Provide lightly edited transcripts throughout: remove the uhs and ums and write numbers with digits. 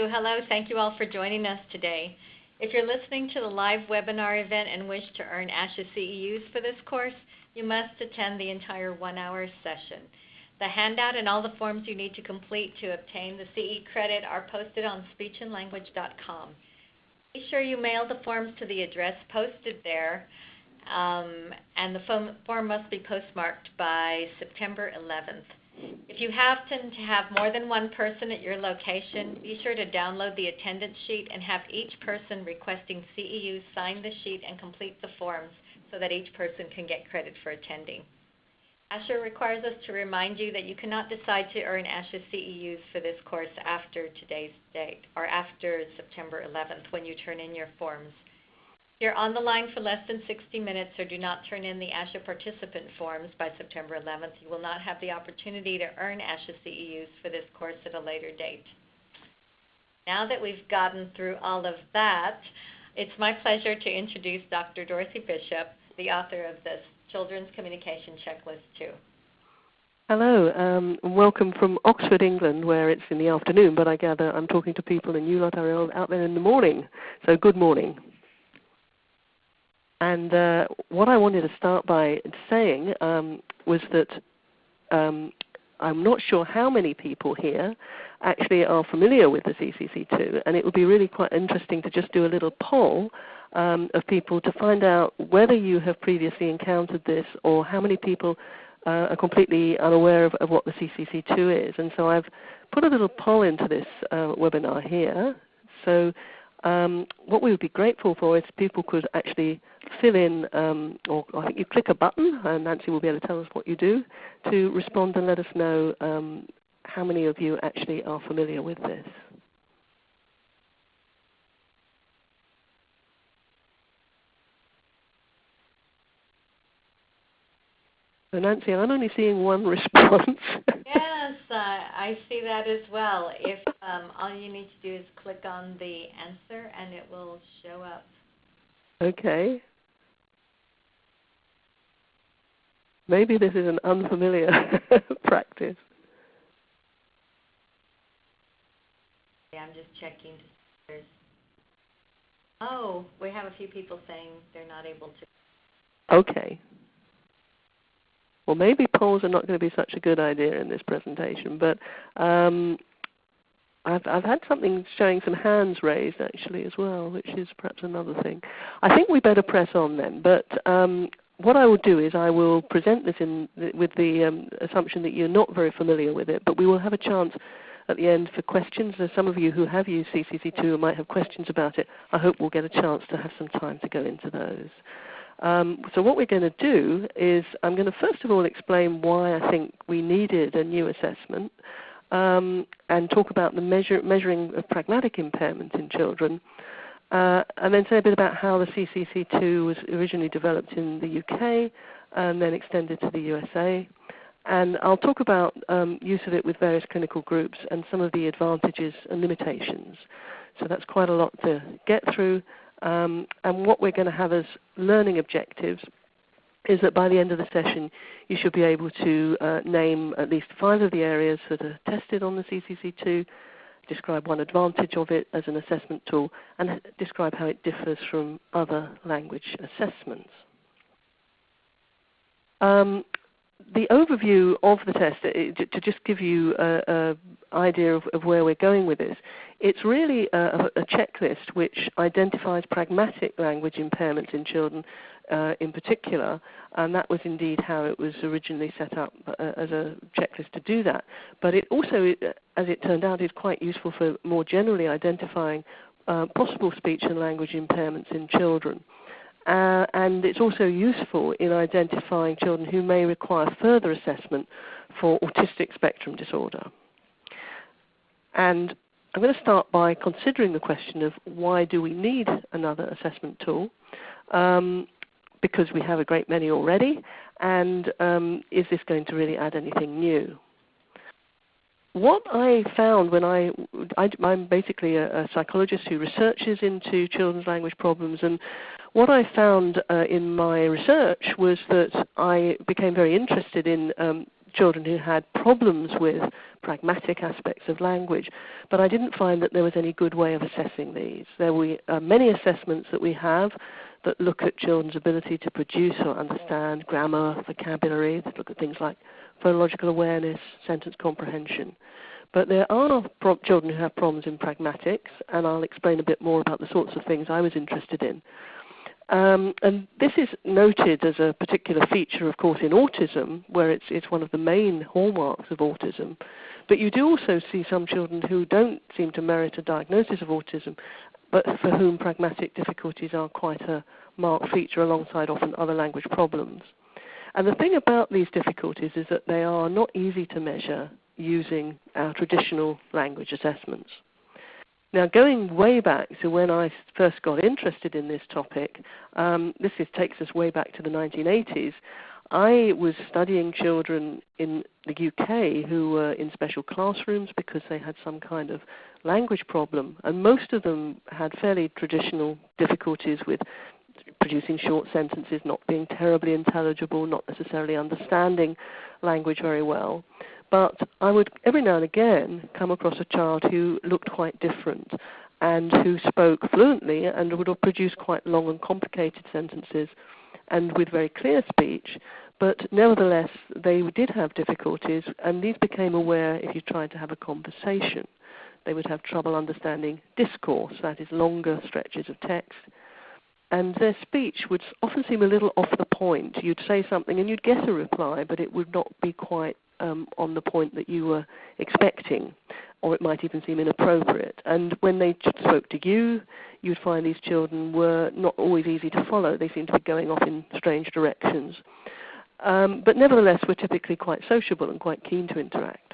Hello. Thank you all for joining us today. If you're listening to the live webinar event and wish to earn ASHA CEUs for this course, you must attend the entire 1-hour session. The handout and all the forms you need to complete to obtain the CE credit are posted on speechandlanguage.com. Be sure you mail the forms to the address posted there, and the form must be postmarked by September 11th. If you happen to have more than one person at your location, be sure to download the attendance sheet and have each person requesting CEUs sign the sheet and complete the forms so that each person can get credit for attending. ASHA requires us to remind you that you cannot decide to earn ASHA CEUs for this course after today's date, or after September 11th when you turn in your forms. If you're on the line for less than 60 minutes or do not turn in the ASHA participant forms by September 11th, you will not have the opportunity to earn ASHA CEUs for this course at a later date. Now that we've gotten through all of that, it's my pleasure to introduce Dr. Dorothy Bishop, the author of this Children's Communication Checklist-2. Hello, and welcome from Oxford, England, where it's in the afternoon, but I gather I'm talking to people in you lot are out there in the morning, so good morning. And what I wanted to start by saying was that I'm not sure how many people here actually are familiar with the CCC2, and it would be really quite interesting to just do a little poll of people to find out whether you have previously encountered this or how many people are completely unaware of what the CCC2 is. And so I've put a little poll into this webinar here. So what we would be grateful for is people could actually fill in, or I think you click a button, and Nancy will be able to tell us what you do, to respond and let us know how many of you actually are familiar with this. So Nancy, I'm only seeing one response. Yes, I see that as well. If all you need to do is click on the answer and it will show up. Okay. Maybe this is an unfamiliar practice. Yeah, I'm just checking. Oh, we have a few people saying they're not able to. Okay. Well, maybe polls are not going to be such a good idea in this presentation, but I've had something showing some hands raised actually as well, which is perhaps another thing. I think we better press on then, but what I will do is I will present this with the assumption that you're not very familiar with it, but we will have a chance at the end for questions. There's some of you who have used CCC2 and might have questions about it. I hope we'll get a chance to have some time to go into those. So what we're going to do is I'm going to first of all explain why I think we needed a new assessment and talk about the measuring of pragmatic impairment in children, and then say a bit about how the CCC2 was originally developed in the UK and then extended to the USA. And I'll talk about use of it with various clinical groups and some of the advantages and limitations. So that's quite a lot to get through. And what we're going to have as learning objectives is that by the end of the session, you should be able to name at least 5 of the areas that are tested on the CCC2, describe one advantage of it as an assessment tool, and describe how it differs from other language assessments. The overview of the test, to just give you an idea of where we're going with this, it's really a checklist which identifies pragmatic language impairments in children in particular, and that was indeed how it was originally set up as a checklist to do that. But it also, as it turned out, is quite useful for more generally identifying possible speech and language impairments in children. And it's also useful in identifying children who may require further assessment for autistic spectrum disorder. And I'm going to start by considering the question of why do we need another assessment tool, because we have a great many already, and is this going to really add anything new? What I found when I'm basically a psychologist who researches into children's language problems, and what I found in my research was that I became very interested in children who had problems with pragmatic aspects of language, but I didn't find that there was any good way of assessing these. There were many assessments that we have that look at children's ability to produce or understand grammar, vocabulary, that look at things like phonological awareness, sentence comprehension. But there are children who have problems in pragmatics, and I'll explain a bit more about the sorts of things I was interested in. And this is noted as a particular feature, of course, in autism, where it's one of the main hallmarks of autism. But you do also see some children who don't seem to merit a diagnosis of autism, but for whom pragmatic difficulties are quite a marked feature alongside often other language problems. And the thing about these difficulties is that they are not easy to measure using our traditional language assessments. Now, going way back to when I first got interested in this topic, takes us way back to the 1980s. I was studying children in the UK who were in special classrooms because they had some kind of language problem, and most of them had fairly traditional difficulties with producing short sentences, not being terribly intelligible, not necessarily understanding language very well. But I would every now and again come across a child who looked quite different and who spoke fluently and would have produced quite long and complicated sentences and with very clear speech, but nevertheless they did have difficulties, and these became aware if you tried to have a conversation. They would have trouble understanding discourse, that is longer stretches of text, and their speech would often seem a little off the point. You'd say something and you'd get a reply, but it would not be quite on the point that you were expecting, or it might even seem inappropriate. And when they spoke to you, you'd find these children were not always easy to follow. They seemed to be going off in strange directions. But nevertheless, were typically quite sociable and quite keen to interact.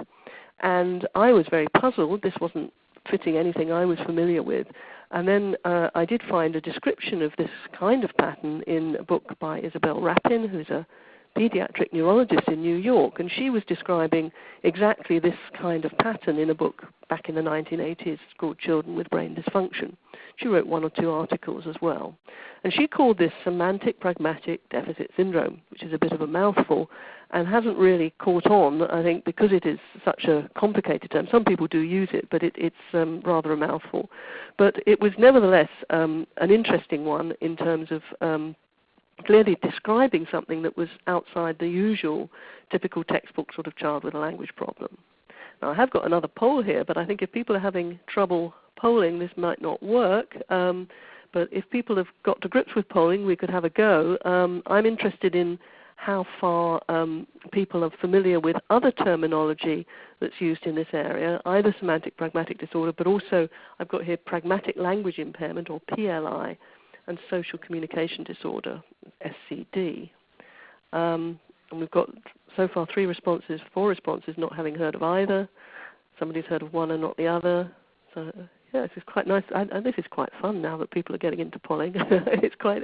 And I was very puzzled. This wasn't fitting anything I was familiar with. And then I did find a description of this kind of pattern in a book by Isabel Rapin, who's a pediatric neurologist in New York, and she was describing exactly this kind of pattern in a book back in the 1980s called Children with Brain Dysfunction. She wrote 1 or 2 articles as well. And she called this Semantic Pragmatic Deficit Syndrome, which is a bit of a mouthful and hasn't really caught on, I think, because it is such a complicated term. Some people do use it, but it's rather a mouthful. But it was nevertheless an interesting one in terms of clearly describing something that was outside the usual typical textbook sort of child with a language problem. Now, I have got another poll here, but I think if people are having trouble polling, this might not work. But if people have got to grips with polling, we could have a go. I'm interested in how far people are familiar with other terminology that's used in this area, either semantic pragmatic disorder, but also I've got here pragmatic language impairment, or PLI, and social communication disorder, SCD. And we've got so far 4 responses, not having heard of either. Somebody's heard of one and not the other. So yeah, this is quite nice. And this is quite fun now that people are getting into polling. It's quite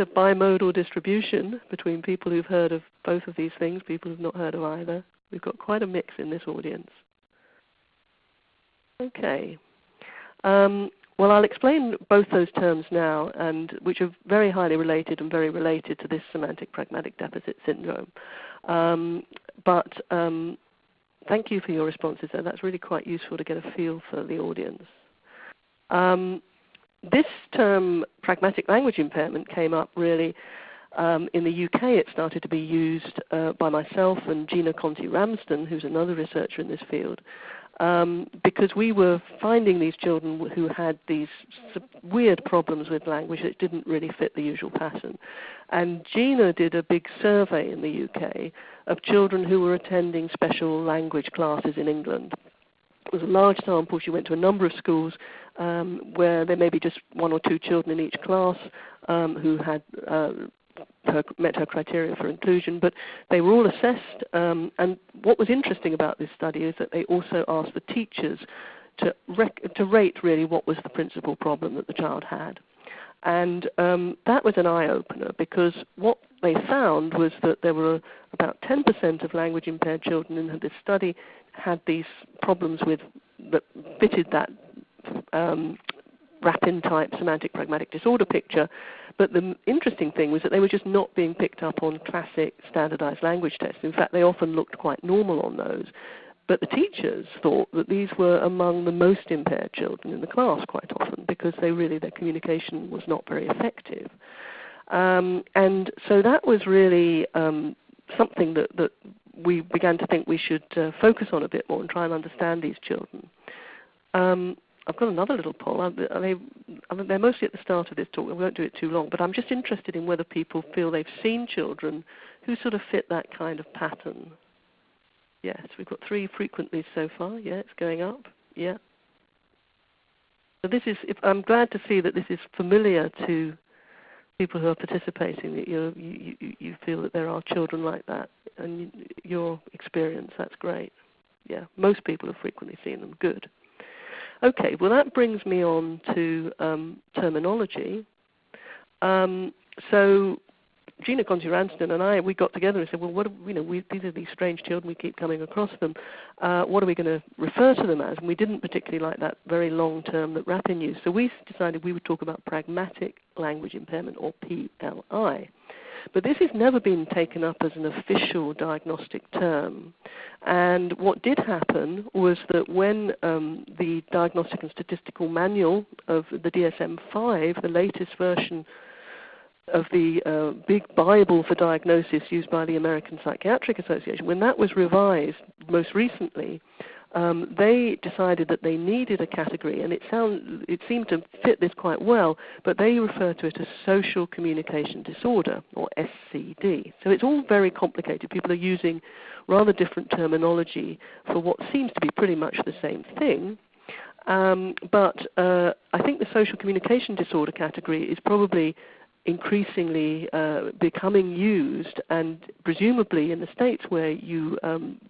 a bimodal distribution between people who've heard of both of these things, people who've not heard of either. We've got quite a mix in this audience. Okay. Well, I'll explain both those terms now, and which are very highly related and very related to this semantic pragmatic deficit syndrome. But thank you for your responses there. That's really quite useful to get a feel for the audience. This term, pragmatic language impairment, came up really in the UK. It started to be used by myself and Gina Conti-Ramsden, who's another researcher in this field, because we were finding these children who had these weird problems with language that didn't really fit the usual pattern. And Gina did a big survey in the UK of children who were attending special language classes in England. It was a large sample. She went to a number of schools where there may be just 1 or 2 children in each class who had met her criteria for inclusion, but they were all assessed, and what was interesting about this study is that they also asked the teachers to rate really what was the principal problem that the child had. And that was an eye-opener, because what they found was that there were about 10% of language-impaired children in this study had these problems that fitted that Rapin-type semantic pragmatic disorder picture, But the interesting thing was that they were just not being picked up on classic standardized language tests. In fact, they often looked quite normal on those. But the teachers thought that these were among the most impaired children in the class quite often because their communication was not very effective. And so that was really something that we began to think we should focus on a bit more and try and understand these children. I've got another little poll. They're mostly at the start of this talk. We won't do it too long, but I'm just interested in whether people feel they've seen children who sort of fit that kind of pattern. Yes, we've got 3 frequently so far. Yeah, it's going up. Yeah. So I'm glad to see that this is familiar to people who are participating, that you feel that there are children like that, and your experience, that's great. Yeah, most people have frequently seen them. Good. Okay, well that brings me on to terminology. So Gina Conti-Ranston and I, we got together and said, well, these are these strange children, we keep coming across them. What are we going to refer to them as? And we didn't particularly like that very long term that Rapin used. So we decided we would talk about pragmatic language impairment, or PLI. But this has never been taken up as an official diagnostic term. And what did happen was that when the Diagnostic and Statistical Manual of the DSM-5, the latest version of the big Bible for diagnosis used by the American Psychiatric Association, when that was revised most recently, they decided that they needed a category, and it seemed to fit this quite well, but they refer to it as social communication disorder, or SCD. So it's all very complicated. People are using rather different terminology for what seems to be pretty much the same thing. But I think the social communication disorder category is probably increasingly becoming used, and presumably in the States where you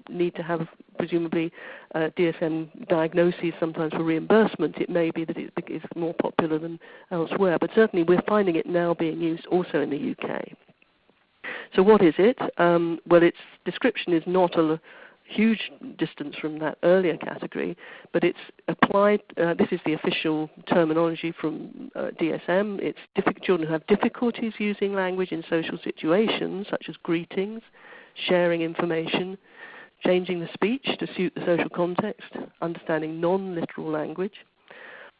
need to have presumably DSM diagnoses sometimes for reimbursement, it may be that it is more popular than elsewhere, but certainly we're finding it now being used also in the UK. So what is it? Well, its description is not a huge distance from that earlier category, but it's applied, this is the official terminology from DSM. It's children who have difficulties using language in social situations, such as greetings, sharing information, changing the speech to suit the social context, understanding non-literal language.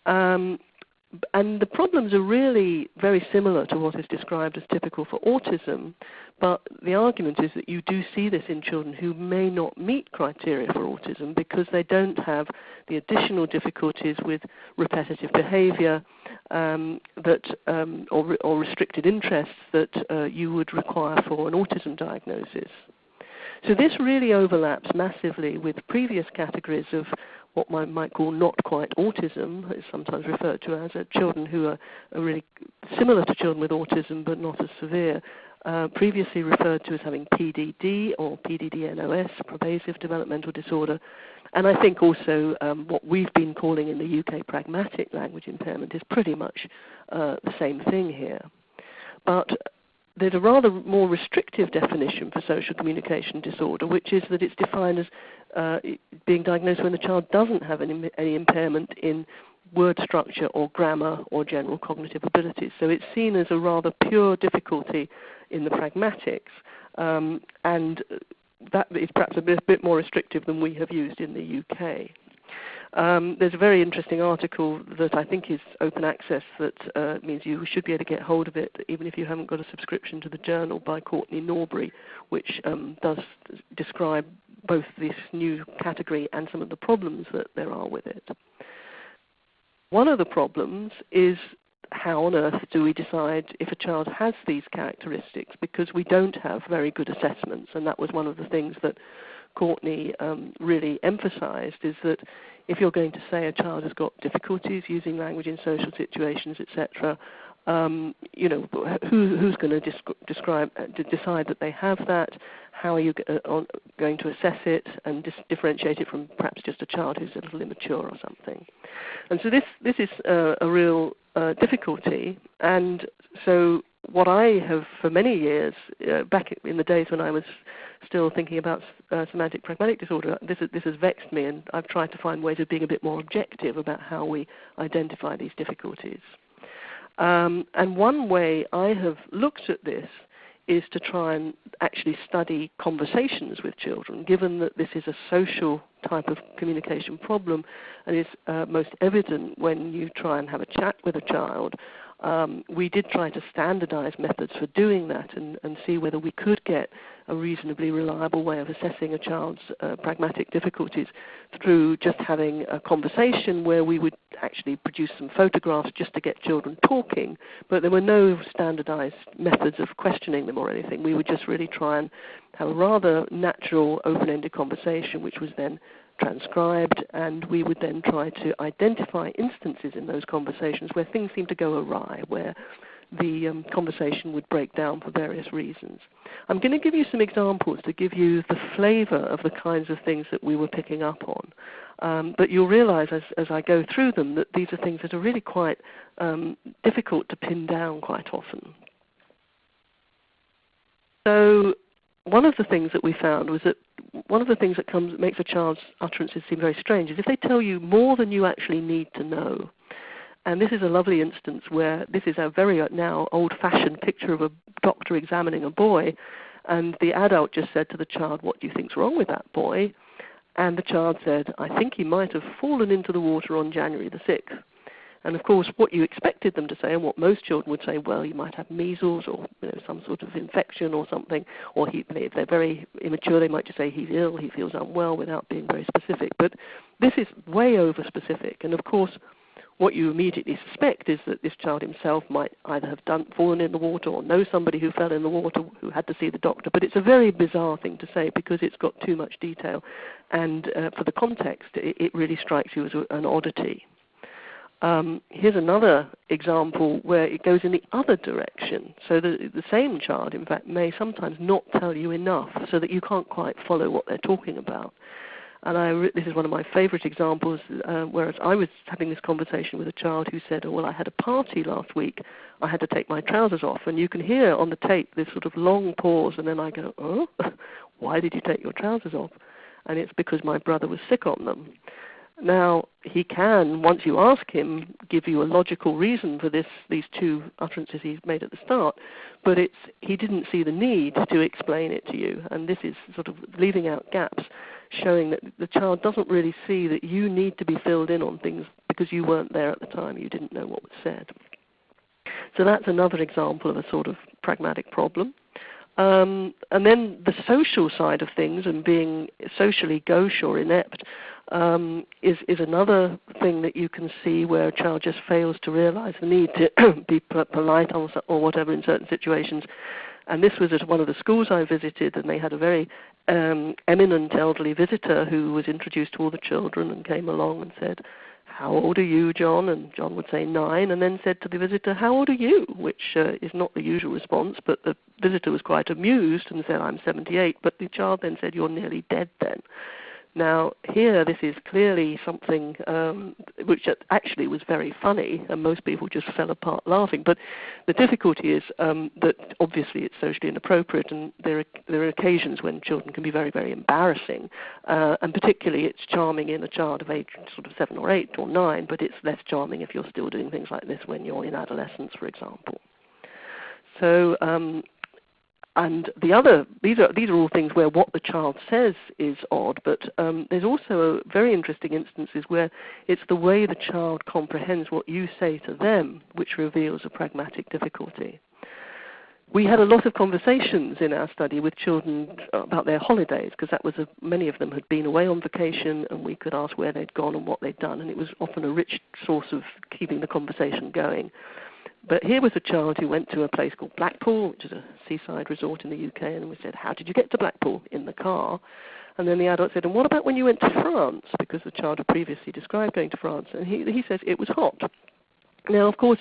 And the problems are really very similar to what is described as typical for autism, but the argument is that you do see this in children who may not meet criteria for autism because they don't have the additional difficulties with repetitive behavior or restricted interests that you would require for an autism diagnosis. So this really overlaps massively with previous categories of what one might call not quite autism. It's sometimes referred to as children who are really similar to children with autism but not as severe, previously referred to as having PDD or PDD-NOS, pervasive developmental disorder. And I think also what we've been calling in the UK pragmatic language impairment is pretty much the same thing here. But there's a rather more restrictive definition for social communication disorder, which is that it's defined as being diagnosed when the child doesn't have any impairment in word structure or grammar or general cognitive abilities. So it's seen as a rather pure difficulty in the pragmatics, and that is perhaps a bit more restrictive than we have used in the UK. There's a very interesting article that I think is open access that means you should be able to get hold of it even if you haven't got a subscription to the journal, by Courtney Norbury, which does describe both this new category and some of the problems that there are with it. One of the problems is how on earth do we decide if a child has these characteristics, because we don't have very good assessments, and that was one of the things that Courtney really emphasized, is that if you're going to say a child has got difficulties using language in social situations, etc., who's going to decide that they have that? How are you going to assess it and differentiate it from perhaps just a child who's a little immature or something? And so this is a real difficulty. And so what I have for many years, back in the days when I was still thinking about semantic pragmatic disorder, this has vexed me, and I've tried to find ways of being a bit more objective about how we identify these difficulties. And one way I have looked at this is to try and actually study conversations with children, given that this is a social type of communication problem and is most evident when you try and have a chat with a child. We did try to standardize methods for doing that and see whether we could get a reasonably reliable way of assessing a child's pragmatic difficulties through just having a conversation where we would actually produce some photographs just to get children talking, but there were no standardized methods of questioning them or anything. We would just really try and have a rather natural, open-ended conversation, which was then transcribed, and we would then try to identify instances in those conversations where things seemed to go awry, where the conversation would break down for various reasons. I'm going to give you some examples to give you the flavor of the kinds of things that we were picking up on. But you'll realize as I go through them that these are things that are really quite difficult to pin down quite often. So one of the things that we found was that one of the things that makes a child's utterances seem very strange is if they tell you more than you actually need to know. And this is a lovely instance where this is a very now old-fashioned picture of a doctor examining a boy, and the adult just said to the child, "What do you think's wrong with that boy?" And the child said, "I think he might have fallen into the water on January the 6th. And of course, what you expected them to say, and what most children would say, well, you might have measles or some sort of infection or something, or if they're very immature, they might just say he's ill, he feels unwell, without being very specific. But this is way over specific, and of course, what you immediately suspect is that this child himself might either have fallen in the water or know somebody who fell in the water who had to see the doctor. But it's a very bizarre thing to say because it's got too much detail, and for the context, it really strikes you as an oddity. Here's another example where it goes in the other direction. So the same child, in fact, may sometimes not tell you enough so that you can't quite follow what they're talking about. And this is one of my favorite examples, whereas I was having this conversation with a child who said, "Oh, well, I had a party last week. I had to take my trousers off." And you can hear on the tape this sort of long pause, and then I go, "Oh, why did you take your trousers off?" And it's because my brother was sick on them. Now, he can, once you ask him, give you a logical reason for these two utterances he's made at the start, but he didn't see the need to explain it to you, and this is sort of leaving out gaps, showing that the child doesn't really see that you need to be filled in on things because you weren't there at the time, you didn't know what was said. So that's another example of a sort of pragmatic problem. And then the social side of things and being socially gauche or inept is another thing that you can see where a child just fails to realize the need to be polite or whatever in certain situations. And this was at one of the schools I visited, and they had a very eminent elderly visitor who was introduced to all the children and came along and said, "How old are you, John?" And John would say 9, and then said to the visitor, "How old are you?" Which is not the usual response, but the visitor was quite amused and said, "I'm 78, but the child then said, "You're nearly dead then." Now, here, this is clearly something which actually was very funny, and most people just fell apart laughing. But the difficulty is that obviously it's socially inappropriate, and there are occasions when children can be very, very embarrassing, and particularly it's charming in a child of age sort of 7 or 8 or 9, but it's less charming if you're still doing things like this when you're in adolescence, for example. So, and these are all things where what the child says is odd, but there's also very interesting instances where it's the way the child comprehends what you say to them which reveals a pragmatic difficulty. We had a lot of conversations in our study with children about their holidays, because many of them had been away on vacation, and we could ask where they'd gone and what they'd done, and it was often a rich source of keeping the conversation going. But here was a child who went to a place called Blackpool, which is a seaside resort in the UK, and we said, "How did you get to Blackpool?" "In the car." And then the adult said, "And what about when you went to France?" Because the child had previously described going to France, and he says, "It was hot." Now, of course,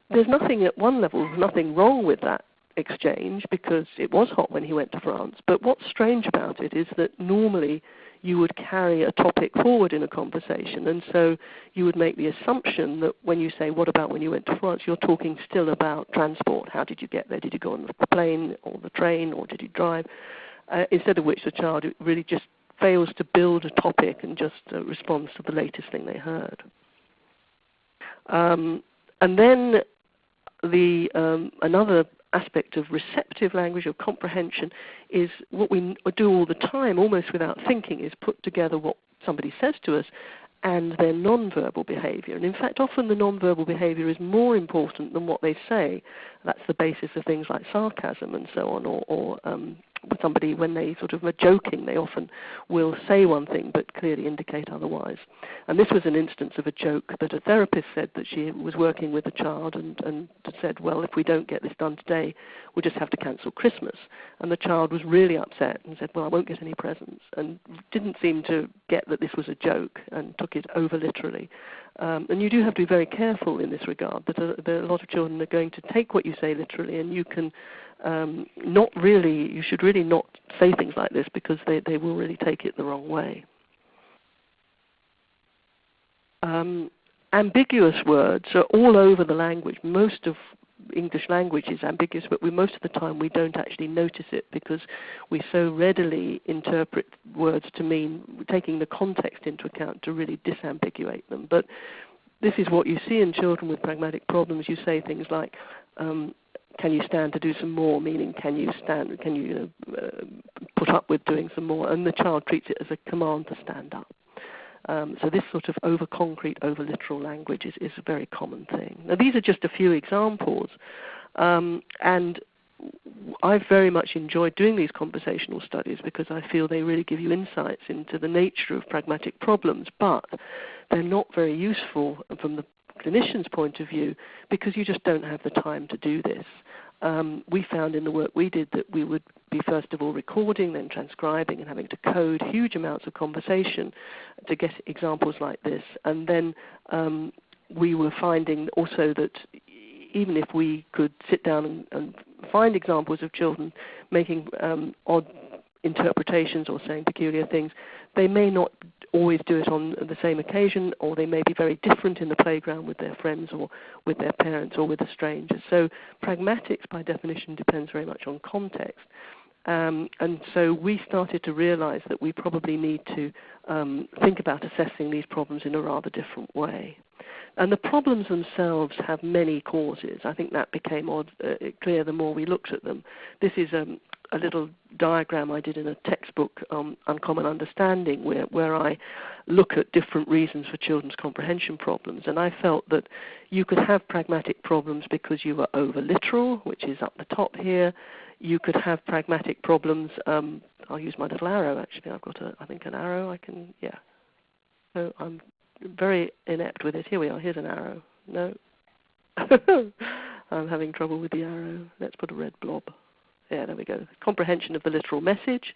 there's nothing at one level, nothing wrong with that exchange, because it was hot when he went to France. But what's strange about it is that normally you would carry a topic forward in a conversation, and so you would make the assumption that when you say, "What about when you went to France?" you're talking still about transport. How did you get there? Did you go on the plane or the train, or did you drive? Instead of which the child really just fails to build a topic and just responds to the latest thing they heard. And then another aspect of receptive language, of comprehension, is what we do all the time, almost without thinking, is put together what somebody says to us and their nonverbal behavior. And in fact, often the nonverbal behavior is more important than what they say. That's the basis of things like sarcasm and so on, or with somebody, when they sort of are joking, they often will say one thing but clearly indicate otherwise. And this was an instance of a joke that a therapist said that she was working with a child and said, well, if we don't get this done today, we'll just have to cancel Christmas. And the child was really upset and said, well, I won't get any presents, and didn't seem to get that this was a joke and took it over literally. And you do have to be very careful in this regard, that a lot of children are going to take what you say literally, and you can you should really not say things like this, because they will really take it the wrong way. Ambiguous words are all over the language. Most of English language is ambiguous, but most of the time we don't actually notice it, because we so readily interpret words to mean, taking the context into account, to really disambiguate them. But this is what you see in children with pragmatic problems. You say things like, can you stand to do some more, meaning can you put up with doing some more, and the child treats it as a command to stand up. So this sort of over-concrete, over-literal language is a very common thing. Now, these are just a few examples, and I've very much enjoyed doing these conversational studies, because I feel they really give you insights into the nature of pragmatic problems, but they're not very useful from the clinician's point of view, because you just don't have the time to do this. We found in the work we did that we would be first of all recording, then transcribing, and having to code huge amounts of conversation to get examples like this. And then we were finding also that even if we could sit down and find examples of children making odd interpretations or saying peculiar things, they may not always do it on the same occasion, or they may be very different in the playground with their friends or with their parents or with a stranger. So pragmatics, by definition, depends very much on context. And so we started to realize that we probably need to think about assessing these problems in a rather different way. And the problems themselves have many causes. I think that became clear the more we looked at them. This is a little diagram I did in a textbook, Uncommon Understanding, where I look at different reasons for children's comprehension problems. And I felt that you could have pragmatic problems because you were over-literal, which is up the top here. You could have pragmatic problems. I'll use my little arrow, actually. I've got, I think, an arrow. So I'm very inept with it. Here we are. Here's an arrow. No. I'm having trouble with the arrow. Let's put a red blob. Yeah, there we go. Comprehension of the literal message.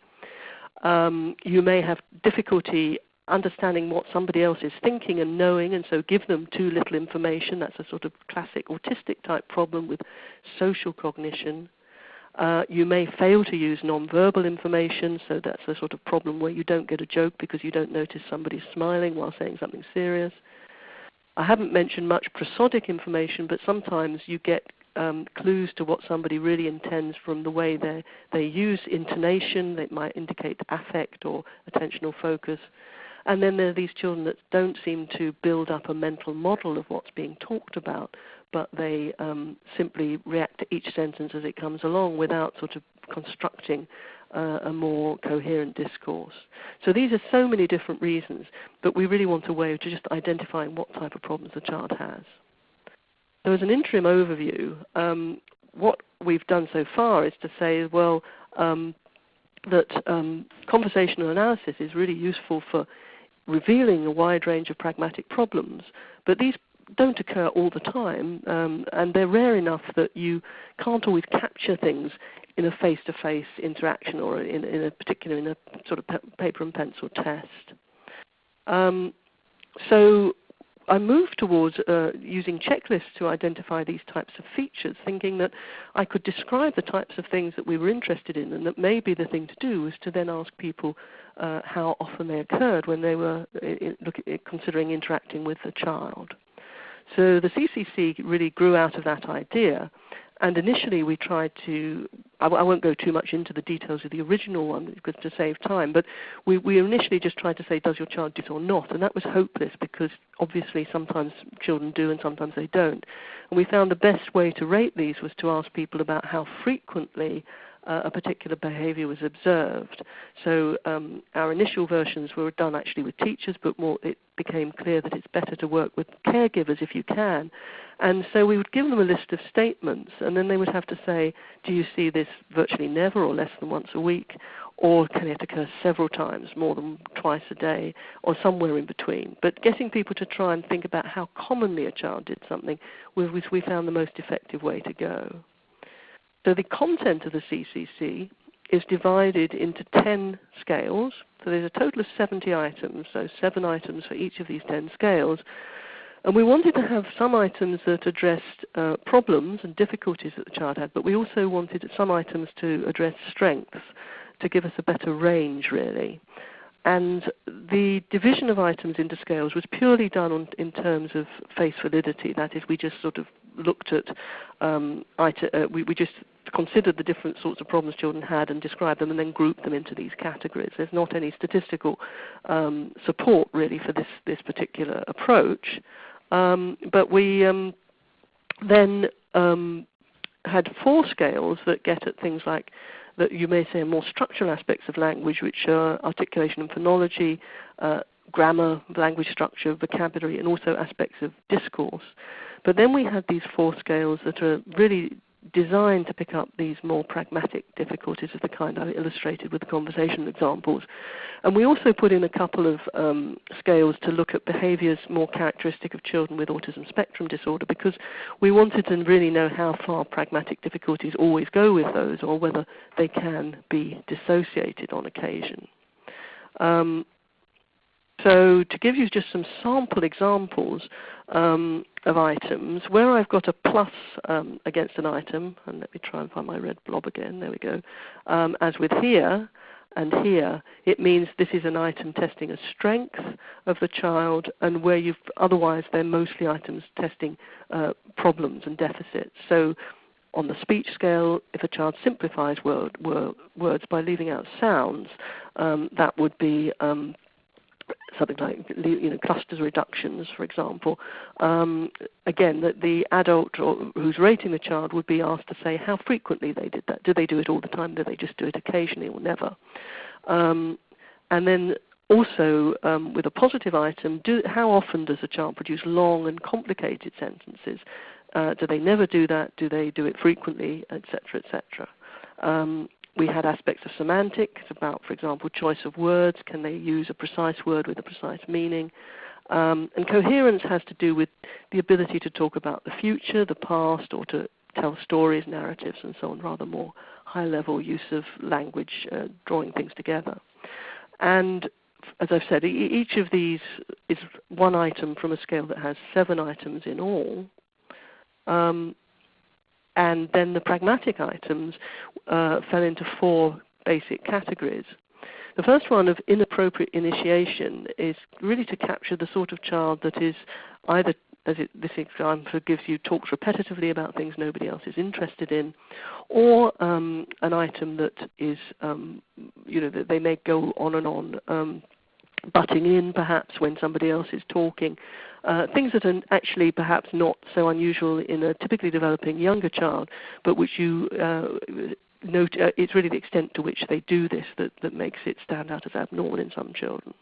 You may have difficulty understanding what somebody else is thinking and knowing, and so give them too little information. That's a sort of classic autistic type problem with social cognition. You may fail to use nonverbal information, so that's a sort of problem where you don't get a joke because you don't notice somebody smiling while saying something serious. I haven't mentioned much prosodic information, but sometimes you get clues to what somebody really intends from the way they use intonation. They might indicate affect or attentional focus. And then there are these children that don't seem to build up a mental model of what's being talked about, but they simply react to each sentence as it comes along without sort of constructing a more coherent discourse. So these are so many different reasons, but we really want a way of just identifying what type of problems the child has. So as an interim overview, what we've done so far is to say, well, that conversational analysis is really useful for revealing a wide range of pragmatic problems, but these don't occur all the time, and they're rare enough that you can't always capture things in a face-to-face interaction or in a sort of paper and pencil test. So I moved towards using checklists to identify these types of features, thinking that I could describe the types of things that we were interested in, and that maybe the thing to do was to then ask people how often they occurred when they were considering interacting with the child. So the CCC really grew out of that idea, And initially we tried to, I won't go too much into the details of the original one because to save time, but we initially just tried to say, does your child do it or not? And that was hopeless because obviously sometimes children do and sometimes they don't. And we found the best way to rate these was to ask people about how frequently a particular behavior was observed. So our initial versions were done actually with teachers, but it became clear that it's better to work with caregivers if you can. And so we would give them a list of statements, and then they would have to say, do you see this virtually never or less than once a week, or can it occur several times, more than twice a day, or somewhere in between? But getting people to try and think about how commonly a child did something was we found the most effective way to go. So the content of the CCC is divided into 10 scales. So there's a total of 70 items, so 7 items for each of these 10 scales. And we wanted to have some items that addressed problems and difficulties that the child had, but we also wanted some items to address strengths, to give us a better range, really. And the division of items into scales was purely done in terms of face validity. That is, we just sort of looked at, we just considered the different sorts of problems children had and described them and then grouped them into these categories. There's not any statistical support really for this particular approach. But we then had 4 scales that get at things like that you may say are more structural aspects of language, which are articulation and phonology, grammar, language structure, vocabulary, and also aspects of discourse. But then we had these 4 scales that are really designed to pick up these more pragmatic difficulties of the kind I illustrated with the conversation examples. And we also put in a couple of scales to look at behaviors more characteristic of children with autism spectrum disorder, because we wanted to really know how far pragmatic difficulties always go with those, or whether they can be dissociated on occasion. So to give you just some sample examples of items, where I've got a plus against an item, and let me try and find my red blob again, there we go, as with here and here, it means this is an item testing a strength of the child, and where you've otherwise they're mostly items testing problems and deficits. So on the speech scale, if a child simplifies words by leaving out sounds, that would be something like clusters reductions, for example. Again, the adult who's rating the child would be asked to say how frequently they did that. Do they do it all the time? Do they just do it occasionally or never? And then also with a positive item, how often does a child produce long and complicated sentences? Do they never do that? Do they do it frequently, etc., etc.? We had aspects of semantic. It's about, for example, choice of words. Can they use a precise word with a precise meaning? And coherence has to do with the ability to talk about the future, the past, or to tell stories, narratives, and so on, rather more high-level use of language, drawing things together. And as I've said, each of these is one item from a scale that has 7 items in all. And then the pragmatic items fell into 4 basic categories. The first one of inappropriate initiation is really to capture the sort of child that is either, this example gives you, talks repetitively about things nobody else is interested in, or an item that is, that they may go on and on, butting in perhaps when somebody else is talking. Things that are actually perhaps not so unusual in a typically developing younger child, but which you note, it's really the extent to which they do this that makes it stand out as abnormal in some children.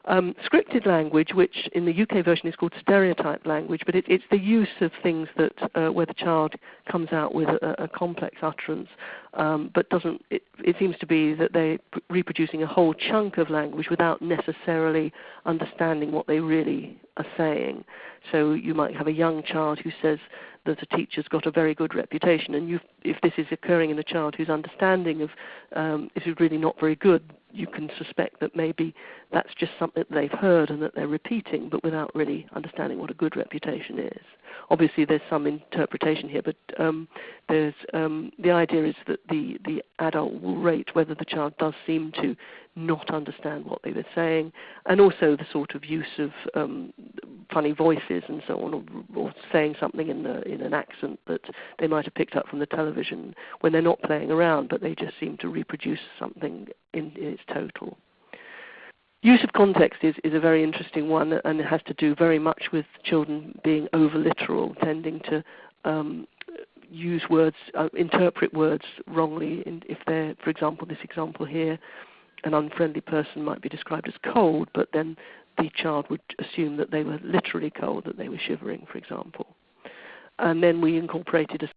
Scripted language, which in the UK version is called stereotype language, but it's the use of things that where the child comes out with a complex utterance, but doesn't. It seems to be that they're reproducing a whole chunk of language without necessarily understanding what they really are saying. So you might have a young child who says that a teacher's got a very good reputation, and if this is occurring in a child whose understanding of is really not very good, you can suspect that maybe that's just something that they've heard and that they're repeating, but without really understanding what a good reputation is. Obviously, there's some interpretation here, but there's the idea is that the adult will rate whether the child does seem to not understand what they were saying, and also the sort of use of funny voices and so on, or saying something in an accent that they might have picked up from the television when they're not playing around, but they just seem to reproduce something in its total. Use of context is a very interesting one, and it has to do very much with children being over-literal, tending to use words, interpret words wrongly. If they're, for example, this example here, an unfriendly person might be described as cold, but then the child would assume that they were literally cold, that they were shivering, for example. And then we incorporated a